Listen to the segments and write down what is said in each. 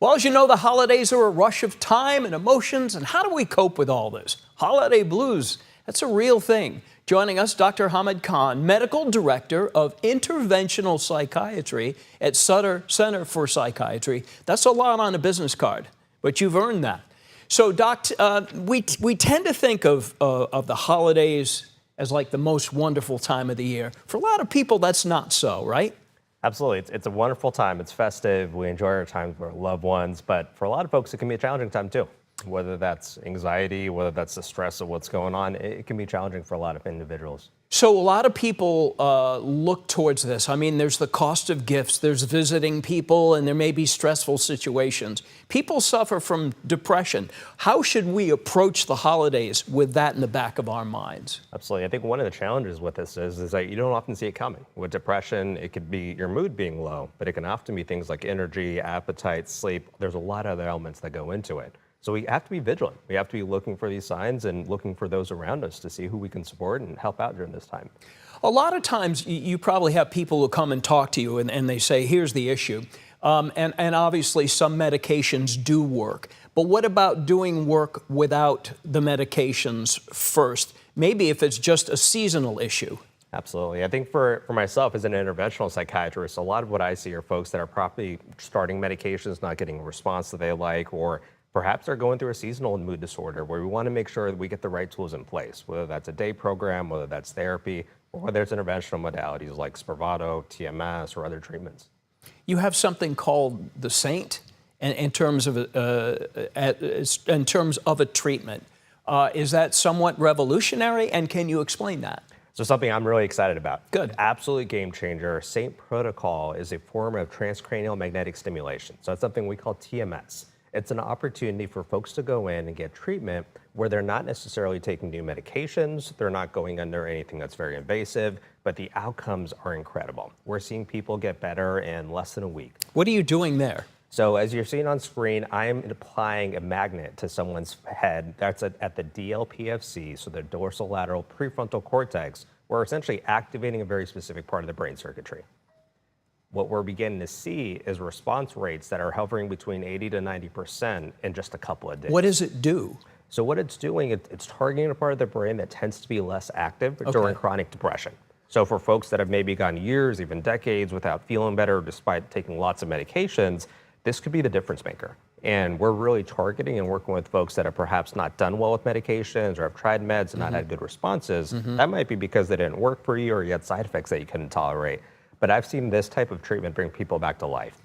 Well, as you know, the holidays are a rush of time and emotions, and how do we cope with all this? Holiday blues, that's a real thing. Joining us, Dr. Hammad Kahn, Medical Director of Interventional Psychiatry at Sutter Center for Psychiatry. That's a lot on a business card, but you've earned that. So, Doc, we tend to think of the holidays as like the most wonderful time of the year. For a lot of people, that's not so, right? Absolutely. It's a wonderful time. It's festive. We enjoy our time with our loved ones. But for a lot of folks, it can be a challenging time, too. Whether that's anxiety, whether that's the stress of what's going on, it can be challenging for a lot of individuals. So a lot of people look towards this. I mean, there's the cost of gifts, there's visiting people, and there may be stressful situations. People suffer from depression. How should we approach the holidays with that in the back of our minds? Absolutely. I think one of the challenges with this is that you don't often see it coming. With depression, it could be your mood being low, but it can often be things like energy, appetite, sleep. There's a lot of other elements that go into it. So we have to be vigilant. We have to be looking for these signs and looking for those around us to see who we can support and help out during this time. A lot of times you probably have people who come and talk to you and they say, here's the issue. And obviously some medications do work. But what about doing work without the medications first? Maybe if it's just a seasonal issue. Absolutely. I think for myself as an interventional psychiatrist, a lot of what I see are folks that are probably starting medications, not getting a response that they like, or perhaps they're going through a seasonal mood disorder where we want to make sure that we get the right tools in place, whether that's a day program, whether that's therapy, or whether it's interventional modalities like Spravato, TMS, or other treatments. You have something called the Saint in terms of a treatment. Is that somewhat revolutionary, and can you explain that? So something I'm really excited about. Good. Absolute game changer. Saint protocol is a form of transcranial magnetic stimulation. So it's something we call TMS. It's an opportunity for folks to go in and get treatment where they're not necessarily taking new medications, they're not going under anything that's very invasive, but the outcomes are incredible. We're seeing people get better in less than a week. What are you doing there? So as you're seeing on screen, I am applying a magnet to someone's head. That's at the DLPFC, so the dorsolateral prefrontal cortex. We're essentially activating a very specific part of the brain circuitry. What we're beginning to see is response rates that are hovering between 80 to 90% in just a couple of days. What does it do? So what it's doing, it's targeting a part of the brain that tends to be less active during chronic depression. So for folks that have maybe gone years, even decades without feeling better despite taking lots of medications, this could be the difference maker. And we're really targeting and working with folks that have perhaps not done well with medications or have tried meds and not had good responses. That might be because they didn't work for you or you had side effects that you couldn't tolerate. But I've seen this type of treatment bring people back to life.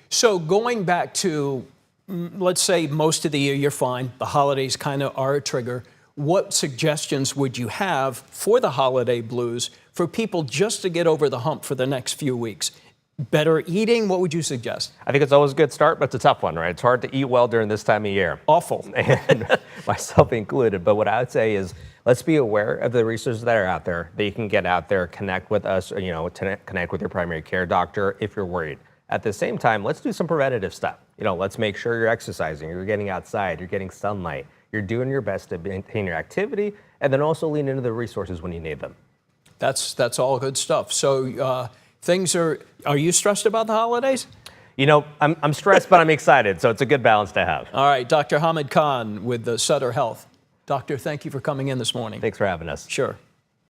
So going back to, let's say most of the year you're fine, the holidays kind of are a trigger. What suggestions would you have for the holiday blues for people just to get over the hump for the next few weeks? Better eating, what would you suggest? I think it's always a good start, but it's a tough one, right? It's hard to eat well during this time of year. Awful. And myself included. But what I would say is, let's be aware of the resources that are out there, that you can get out there, connect with us, connect with your primary care doctor if you're worried. At the same time, let's do some preventative stuff. Let's make sure you're exercising, you're getting outside, you're getting sunlight, you're doing your best to maintain your activity, and then also lean into the resources when you need them. That's all good stuff. So are you stressed about the holidays? I'm stressed, but I'm excited, so it's a good balance to have. All right, Dr. Hammad Kahn with the Sutter Health. Doctor, thank you for coming in this morning. Thanks for having us. Sure.